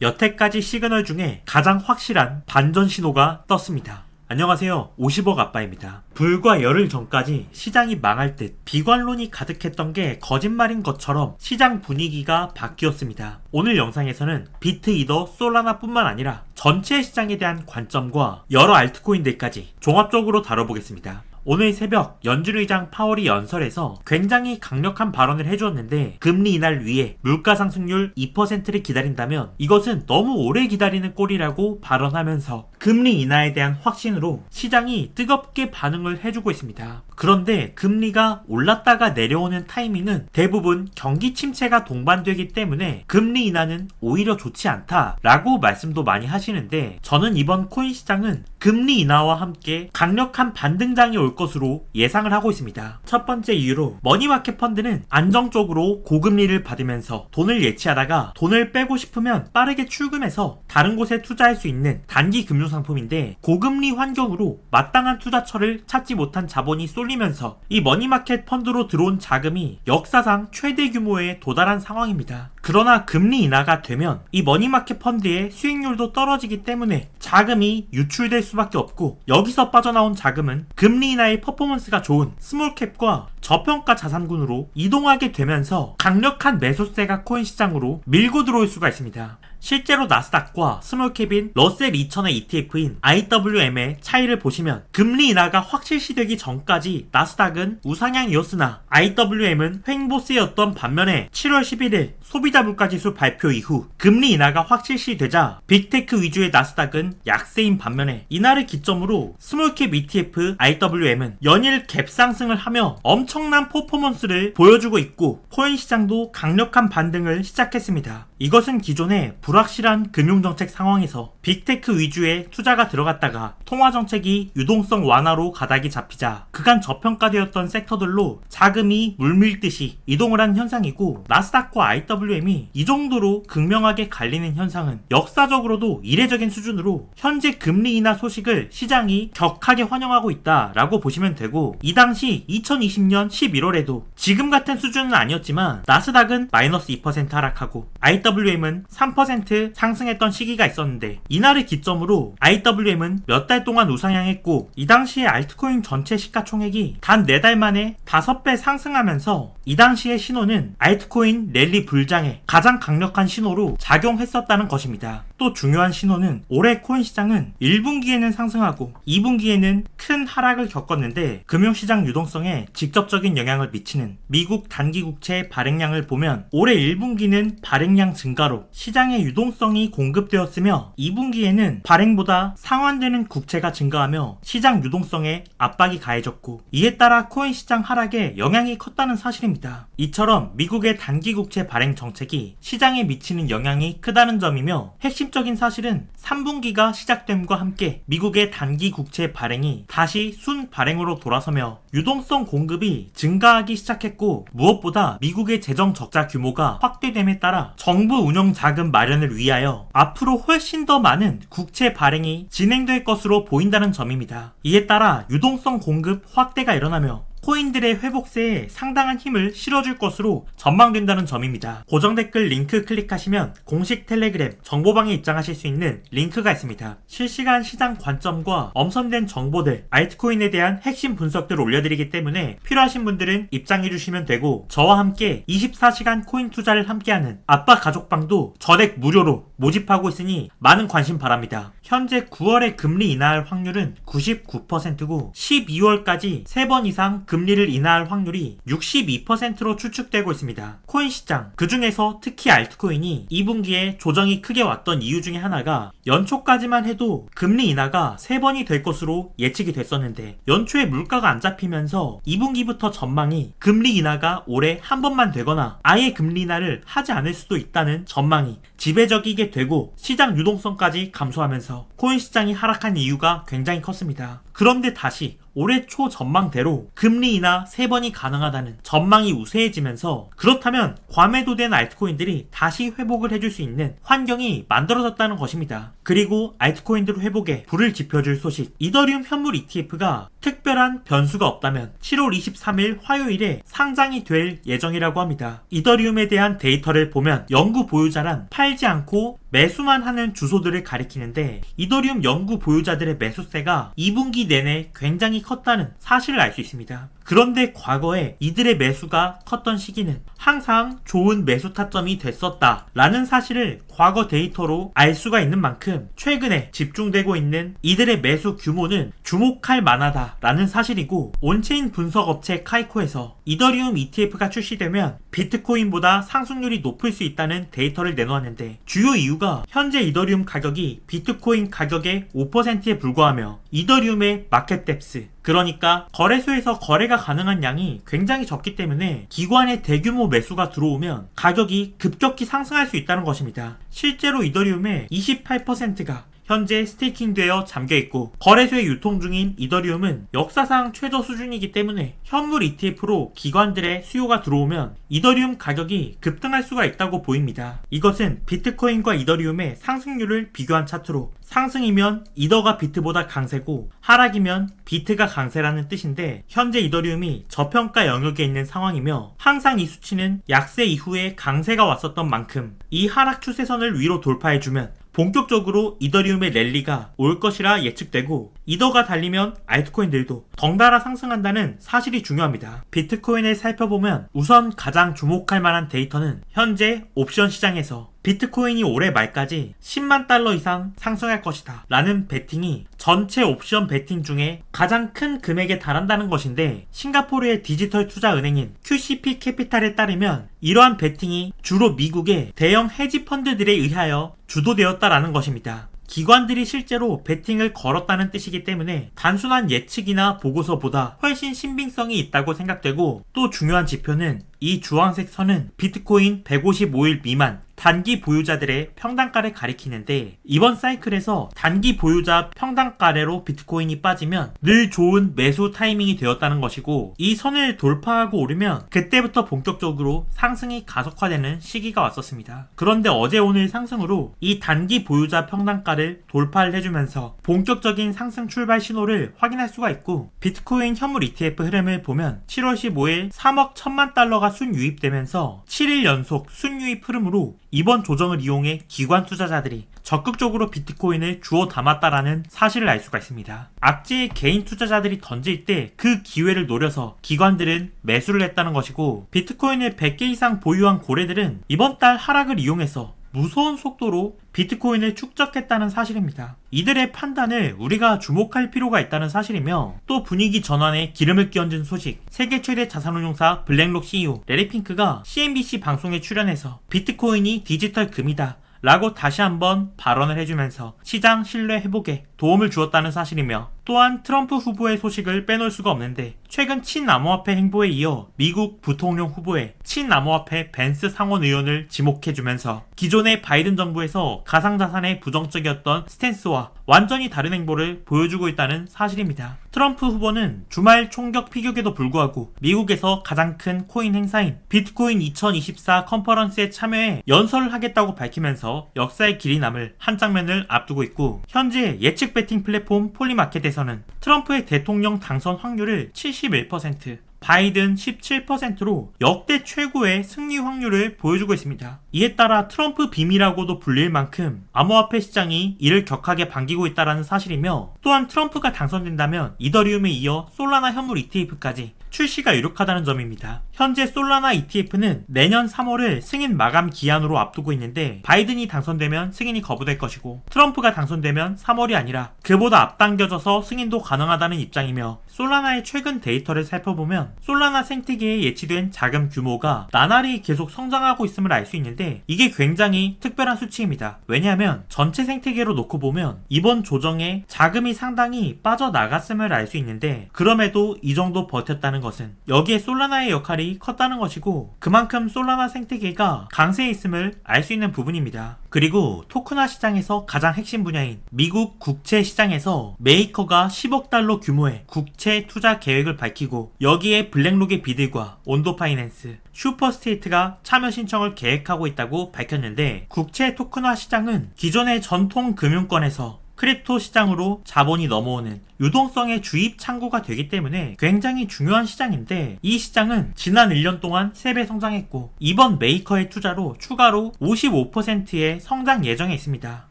여태까지 시그널 중에 가장 확실한 반전 신호가 떴습니다. 안녕하세요. 50억 아빠입니다. 불과 열흘 전까지 시장이 망할 듯 비관론이 가득했던 게 거짓말인 것처럼 시장 분위기가 바뀌었습니다. 오늘 영상에서는 비트, 이더, 솔라나 뿐만 아니라 전체 시장에 대한 관점과 여러 알트코인들까지 종합적으로 다뤄보겠습니다. 오늘 새벽 연준 의장 파월이 연설에서 굉장히 강력한 발언을 해주었는데, 금리 인하를 위해 물가 상승률 2%를 기다린다면 이것은 너무 오래 기다리는 꼴이라고 발언하면서 금리 인하에 대한 확신으로 시장이 뜨겁게 반응을 해주고 있습니다. 그런데 금리가 올랐다가 내려오는 타이밍은 대부분 경기 침체가 동반되기 때문에 금리 인하는 오히려 좋지 않다라고 말씀도 많이 하시는데, 저는 이번 코인 시장은 금리 인하와 함께 강력한 반등장이 올 것으로 예상을 하고 있습니다. 첫 번째 이유로 머니마켓 펀드는 안정적으로 고금리를 받으면서 돈을 예치하다가 돈을 빼고 싶으면 빠르게 출금해서 다른 곳에 투자할 수 있는 단기 금융상품인데, 고금리 환경으로 마땅한 투자처를 찾지 못한 자본이 쏠리면서 이 머니마켓 펀드로 들어온 자금이 역사상 최대 규모에 도달한 상황입니다. 그러나 금리 인하가 되면 이 머니마켓 펀드의 수익률도 떨어지기 때문에 자금이 유출될 수밖에 없고, 여기서 빠져나온 자금은 금리 인하의 퍼포먼스가 좋은 스몰캡과 저평가 자산군으로 이동하게 되면서 강력한 매수세가 코인 시장으로 밀고 들어올 수가 있습니다. 실제로 나스닥과 스몰캡인 러셀 2000의 ETF인 IWM의 차이를 보시면, 금리 인하가 확실시되기 전까지 나스닥은 우상향이었으나 IWM은 횡보세였던 반면에 7월 11일 소비자 물가지수 발표 이후 금리 인하가 확실시되자 빅테크 위주의 나스닥은 약세인 반면에, 이날을 기점으로 스몰캡 ETF IWM은 연일 갭 상승을 하며 엄청난 퍼포먼스를 보여주고 있고, 코인 시장도 강력한 반등을 시작했습니다. 이것은 기존의 불확실한 금융정책 상황에서 빅테크 위주의 투자가 들어갔다가 통화정책이 유동성 완화로 가닥이 잡히자 그간 저평가되었던 섹터들로 자금이 물밀듯이 이동을 한 현상이고, 나스닥과 IWM이 이 정도로 극명하게 갈리는 현상은 역사적으로도 이례적인 수준으로 현재 금리 인하 소식을 시장이 격하게 환영하고 있다라고 보시면 되고, 이 당시 2020년 11월에도 지금 같은 수준은 아니었지만 나스닥은 마이너스 2% 하락하고 IWM은 3% 상승했던 시기가 있었는데, 이날을 기점으로 IWM은 몇 달 동안 우상향했고, 이 당시에 알트코인 전체 시가총액이 단 4달 만에 5배 상승하면서 이 당시의 신호는 알트코인 랠리 불장의 가장 강력한 신호로 작용했었다는 것입니다. 또 중요한 신호는 올해 코인 시장은 1분기에는 상승하고 2분기에는 큰 하락을 겪었는데, 금융시장 유동성에 직접적인 영향을 미치는 미국 단기 국채 발행량을 보면 올해 1분기는 발행량 증가로 시장의 유동성이 공급되었으며, 2분기에는 발행보다 상환되는 국채가 증가하며 시장 유동성에 압박이 가해졌고, 이에 따라 코인 시장 하락에 영향이 컸다는 사실입니다. 이처럼 미국의 단기 국채 발행 정책이 시장에 미치는 영향이 크다는 점이며, 핵심적인 사실은 3분기가 시작됨과 함께 미국의 단기 국채 발행이 다시 순 발행으로 돌아서며 유동성 공급이 증가하기 시작했고, 무엇보다 미국의 재정 적자 규모가 확대됨에 따라 정부 운영 자금 마련을 위하여 앞으로 훨씬 더 많은 국채 발행이 진행될 것으로 보인다는 점입니다. 이에 따라 유동성 공급 확대가 일어나며 코인들의 회복세에 상당한 힘을 실어줄 것으로 전망된다는 점입니다. 고정 댓글 링크 클릭하시면 공식 텔레그램 정보방에 입장하실 수 있는 링크가 있습니다. 실시간 시장 관점과 엄선된 정보들, 알트코인에 대한 핵심 분석들을 올려드리기 때문에 필요하신 분들은 입장해주시면 되고, 저와 함께 24시간 코인 투자를 함께하는 아빠 가족방도 전액 무료로 모집하고 있으니 많은 관심 바랍니다. 현재 9월에 금리 인하할 확률은 99%고 12월까지 3번 이상 금리를 인하할 확률이 62%로 추측되고 있습니다. 코인 시장, 그 중에서 특히 알트코인이 2분기에 조정이 크게 왔던 이유 중에 하나가, 연초까지만 해도 금리 인하가 3번이 될 것으로 예측이 됐었는데, 연초에 물가가 안 잡히면서 2분기부터 전망이 금리 인하가 올해 한 번만 되거나 아예 금리 인하를 하지 않을 수도 있다는 전망이 지배적이게 되고, 시장 유동성까지 감소하면서 코인 시장이 하락한 이유가 굉장히 컸습니다. 그런데 다시 올해 초 전망대로 금리 인하 3번이 가능하다는 전망이 우세해지면서, 그렇다면 과매도된 알트코인들이 다시 회복을 해줄 수 있는 환경이 만들어졌다는 것입니다. 그리고 알트코인들 회복에 불을 지펴줄 소식, 이더리움 현물 ETF가 특별한 변수가 없다면 7월 23일 화요일에 상장이 될 예정이라고 합니다. 이더리움에 대한 데이터를 보면 연구 보유자란 팔지 않고 매수만 하는 주소들을 가리키는데 이더리움 연구 보유자들의 매수세가 2분기 내내 굉장히 컸다는 사실을 알 수 있습니다. 그런데 과거에 이들의 매수가 컸던 시기는 항상 좋은 매수 타점이 됐었다 라는 사실을 과거 데이터로 알 수가 있는 만큼 최근에 집중되고 있는 이들의 매수 규모는 주목할 만하다 라는 사실이고, 온체인 분석업체 카이코에서 이더리움 ETF가 출시되면 비트코인보다 상승률이 높을 수 있다는 데이터를 내놓았는데, 주요 이유가 현재 이더리움 가격이 비트코인 가격의 5%에 불과하며 이더리움의 마켓 뎁스, 그러니까 거래소에서 거래가 가능한 양이 굉장히 적기 때문에 기관의 대규모 매수가 들어오면 가격이 급격히 상승할 수 있다는 것입니다. 실제로 이더리움의 28%가 현재 스테이킹되어 잠겨있고 거래소에 유통 중인 이더리움은 역사상 최저 수준이기 때문에 현물 ETF로 기관들의 수요가 들어오면 이더리움 가격이 급등할 수가 있다고 보입니다. 이것은 비트코인과 이더리움의 상승률을 비교한 차트로 상승이면 이더가 비트보다 강세고 하락이면 비트가 강세라는 뜻인데, 현재 이더리움이 저평가 영역에 있는 상황이며 항상 이 수치는 약세 이후에 강세가 왔었던 만큼 이 하락 추세선을 위로 돌파해주면 본격적으로 이더리움의 랠리가 올 것이라 예측되고, 이더가 달리면 알트코인들도 덩달아 상승한다는 사실이 중요합니다. 비트코인을 살펴보면 우선 가장 주목할 만한 데이터는 현재 옵션 시장에서 비트코인이 올해 말까지 10만 달러 이상 상승할 것이다 라는 베팅이 전체 옵션 베팅 중에 가장 큰 금액에 달한다는 것인데, 싱가포르의 디지털 투자 은행인 QCP 캐피탈에 따르면 이러한 베팅이 주로 미국의 대형 헤지 펀드들에 의하여 주도되었다라는 것입니다. 기관들이 실제로 베팅을 걸었다는 뜻이기 때문에 단순한 예측이나 보고서보다 훨씬 신빙성이 있다고 생각되고, 또 중요한 지표는 이 주황색 선은 비트코인 155일 미만 단기 보유자들의 평단가를 가리키는데, 이번 사이클에서 단기 보유자 평단가래로 비트코인이 빠지면 늘 좋은 매수 타이밍이 되었다는 것이고, 이 선을 돌파하고 오르면 그때부터 본격적으로 상승이 가속화되는 시기가 왔었습니다. 그런데 어제 오늘 상승으로 이 단기 보유자 평단가를 돌파를 해주면서 본격적인 상승 출발 신호를 확인할 수가 있고, 비트코인 현물 ETF 흐름을 보면 7월 15일 3억 1000만 달러가 순유입되면서 7일 연속 순유입 흐름으로 이번 조정을 이용해 기관 투자자들이 적극적으로 비트코인을 주워 담았다라는 사실을 알 수가 있습니다. 악재의 개인 투자자들이 던질 때 그 기회를 노려서 기관들은 매수를 했다는 것이고, 비트코인을 100개 이상 보유한 고래들은 이번 달 하락을 이용해서 무서운 속도로 비트코인을 축적했다는 사실입니다. 이들의 판단을 우리가 주목할 필요가 있다는 사실이며, 또 분위기 전환에 기름을 끼얹은 소식, 세계 최대 자산운용사 블랙록 CEO 레리 핑크가 CNBC 방송에 출연해서 비트코인이 디지털 금이다 라고 다시 한번 발언을 해주면서 시장 신뢰 회복에 도움을 주었다는 사실이며, 또한 트럼프 후보의 소식을 빼놓을 수가 없는데, 최근 친암호화폐 행보에 이어 미국 부통령 후보의 친암호화폐 벤스 상원 의원을 지목해주면서 기존의 바이든 정부에서 가상자산에 부정적이었던 스탠스와 완전히 다른 행보를 보여주고 있다는 사실입니다. 트럼프 후보는 주말 총격 피격에도 불구하고 미국에서 가장 큰 코인 행사인 비트코인 2024 컨퍼런스에 참여해 연설을 하겠다고 밝히면서 역사의 길이 남을 한 장면을 앞두고 있고, 현재 예측 베팅 플랫폼 폴리마켓에서는 트럼프의 대통령 당선 확률을 71%, 바이든 17%로 역대 최고의 승리 확률을 보여주고 있습니다. 이에 따라 트럼프 빔이라고도 불릴 만큼 암호화폐 시장이 이를 격하게 반기고 있다는 사실이며, 또한 트럼프가 당선된다면 이더리움에 이어 솔라나 현물 ETF까지 출시가 유력하다는 점입니다. 현재 솔라나 ETF는 내년 3월을 승인 마감 기한으로 앞두고 있는데, 바이든이 당선되면 승인이 거부될 것이고 트럼프가 당선되면 3월이 아니라 그보다 앞당겨져서 승인도 가능하다는 입장이며, 솔라나의 최근 데이터를 살펴보면 솔라나 생태계에 예치된 자금 규모가 나날이 계속 성장하고 있음을 알 수 있는데, 이게 굉장히 특별한 수치입니다. 왜냐하면 전체 생태계로 놓고 보면 이번 조정에 자금이 상당히 빠져나갔음을 알 수 있는데, 그럼에도 이 정도 버텼다는 것은 여기에 솔라나의 역할이 컸다는 것이고, 그만큼 솔라나 생태계가 강세에 있음을 알 수 있는 부분입니다. 그리고 토큰화 시장에서 가장 핵심 분야인 미국 국채 시장에서 메이커가 10억 달러 규모의 국채 투자 계획을 밝히고, 여기에 블랙록의 비들과 온도파이낸스, 슈퍼스테이트가 참여 신청을 계획하고 있다고 밝혔는데, 국채 토큰화 시장은 기존의 전통 금융권에서 크립토 시장으로 자본이 넘어오는 유동성의 주입 창구가 되기 때문에 굉장히 중요한 시장인데, 이 시장은 지난 1년 동안 3배 성장했고 이번 메이커의 투자로 추가로 55%의 성장 예정에 있습니다.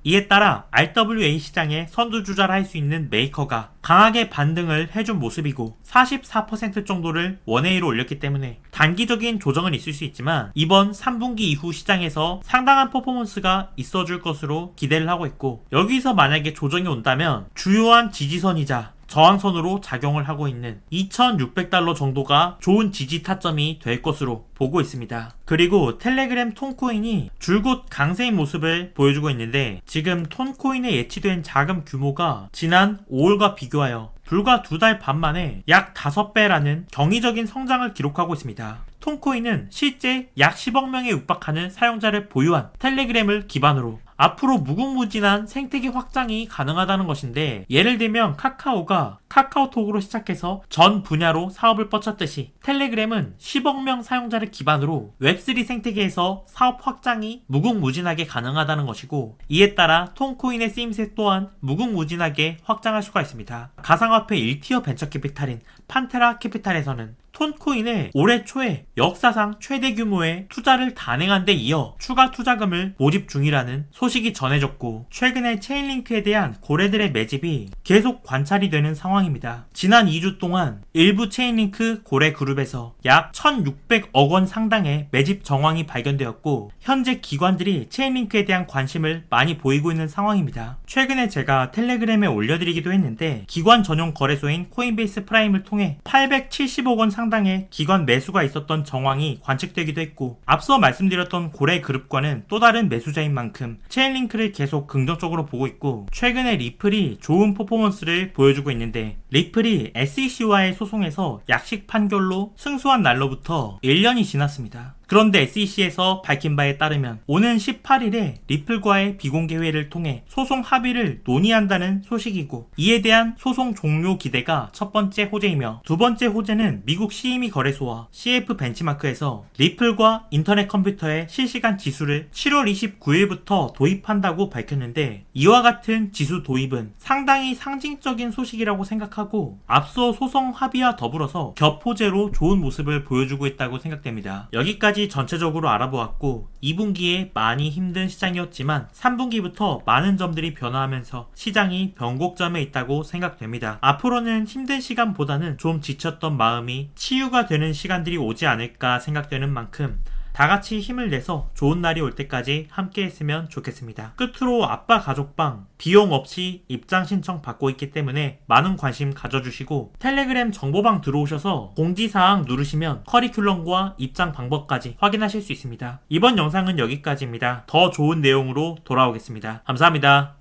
이에 따라 RWA 시장에 선두주자를 할 수 있는 메이커가 강하게 반등을 해준 모습이고 44% 정도를 원웨이로 올렸기 때문에 단기적인 조정은 있을 수 있지만 이번 3분기 이후 시장에서 상당한 퍼포먼스가 있어줄 것으로 기대를 하고 있고, 여기서 만약에 조정이 온다면 주요한 지지선이자 저항선으로 작용을 하고 있는 2600달러 정도가 좋은 지지 타점이 될 것으로 보고 있습니다. 그리고 텔레그램 톤코인이 줄곧 강세인 모습을 보여주고 있는데, 지금 톤코인에 예치된 자금 규모가 지난 5월과 비교하여 불과 2달 반 만에 약 5배라는 경이적인 성장을 기록하고 있습니다. 톤코인은 실제 약 10억 명에 육박하는 사용자를 보유한 텔레그램을 기반으로 앞으로 무궁무진한 생태계 확장이 가능하다는 것인데, 예를 들면 카카오가 카카오톡으로 시작해서 전 분야로 사업을 뻗쳤듯이 텔레그램은 10억 명 사용자를 기반으로 웹3 생태계에서 사업 확장이 무궁무진하게 가능하다는 것이고, 이에 따라 톤코인의 쓰임새 또한 무궁무진하게 확장할 수가 있습니다. 가상화폐 1티어 벤처캐피탈인 판테라 캐피탈에서는 톤코인에 올해 초에 역사상 최대 규모의 투자를 단행한 데 이어 추가 투자금을 모집 중이라는 소식이 전해졌고, 최근에 체인링크에 대한 고래들의 매집이 계속 관찰이 되는 상황입니다. 지난 2주 동안 일부 체인링크 고래 그룹에서 약 1600억 원 상당의 매집 정황이 발견되었고, 현재 기관들이 체인링크에 대한 관심을 많이 보이고 있는 상황입니다. 최근에 제가 텔레그램에 올려드리기도 했는데, 기관 전용 거래소인 코인베이스 프라임을 통해 870억 원 상당의 기관 매수가 있었던 정황이 관측되기도 했고, 앞서 말씀드렸던 고래 그룹과는 또 다른 매수자인 만큼 체인링크를 계속 긍정적으로 보고 있고, 최근에 리플이 좋은 퍼포먼스를 보여주고 있는데, 리플이 SEC와의 소송에서 약식 판결로 승소한 날로부터 1년이 지났습니다. 그런데 SEC에서 밝힌 바에 따르면 오는 18일에 리플과의 비공개 회의를 통해 소송 합의를 논의한다는 소식이고, 이에 대한 소송 종료 기대가 첫 번째 호재이며, 두 번째 호재는 미국 CME 거래소와 CF 벤치마크에서 리플과 인터넷 컴퓨터의 실시간 지수를 7월 29일부터 도입한다고 밝혔는데, 이와 같은 지수 도입은 상당히 상징적인 소식이라고 생각하고, 앞서 소송 합의와 더불어서 겹호재로 좋은 모습을 보여주고 있다고 생각됩니다. 여기까지 전체적으로 알아보았고, 2분기에 많이 힘든 시장이었지만 3분기부터 많은 점들이 변화하면서 시장이 변곡점에 있다고 생각됩니다. 앞으로는 힘든 시간보다는 좀 지쳤던 마음이 치유가 되는 시간들이 오지 않을까 생각되는 만큼 다같이 힘을 내서 좋은 날이 올 때까지 함께 했으면 좋겠습니다. 끝으로 아빠 가족방 비용 없이 입장 신청 받고 있기 때문에 많은 관심 가져주시고, 텔레그램 정보방 들어오셔서 공지사항 누르시면 커리큘럼과 입장 방법까지 확인하실 수 있습니다. 이번 영상은 여기까지입니다. 더 좋은 내용으로 돌아오겠습니다. 감사합니다.